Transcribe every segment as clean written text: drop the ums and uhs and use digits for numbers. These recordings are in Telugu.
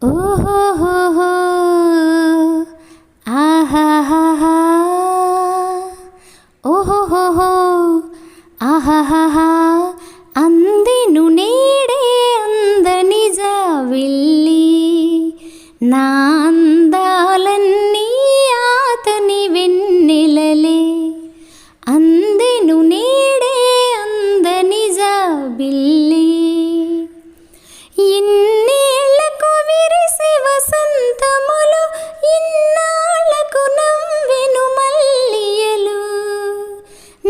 ఓహోహోహో ఆహాహాహా ఓహోహోహో ఆహాహాహా అందెను నేడే అందని జావిల్లి నా అందాలన్నీ ఆతని వెన్నెలలే అందెను నేడే అందని జాబిల్లి ఇన్నేళ్లకు విరిసి వసంతములు ఇన్నాళ్లకు నవ్వెను మల్లియలు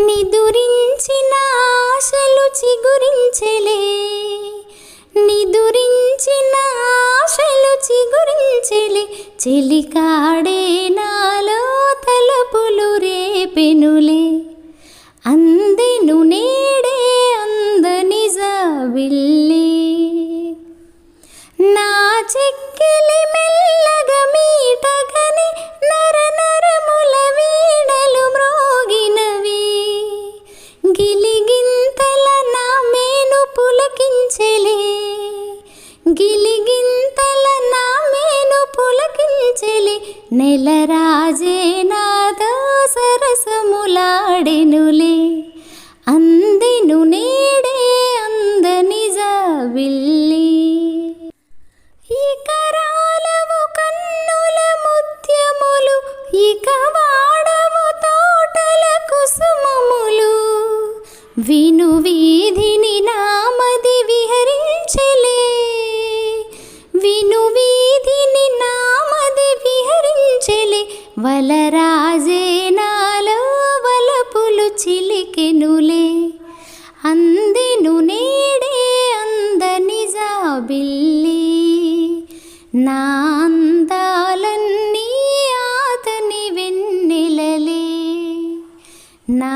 నిదురించిన ఆశలు చిగురించెలే నిదురించిన ఆశలు చిగురించెలే చెలికాడే నాలో తలపులు రేపెనులే అందెను నేడే అందని జాబిల్లి నా చెక్కిలి మెల్లగా మీటగని నరనరముల వీణలు మ్రోగినవి గిలిగింతల నా మేను పులకించెలే గిలిగింతల నా మేను పులకించెలే నెలరాజే నాతో సరసములాడెనులే అందెను నేడే అందని జాబిల్లి ఇక రాలవు కన్నుల ముత్యములు ఇక వాడవు తోటల కుసుమములు విను వీధిని నామది విహరించెలే విను వీధిని నామది విహరించెలే వలరాజే నాలో వలపులు చిలికెనులే అందెను నేడే అందని జాబిల్లి నా అందాలన్నీ ఆతని వెన్నెలలే నా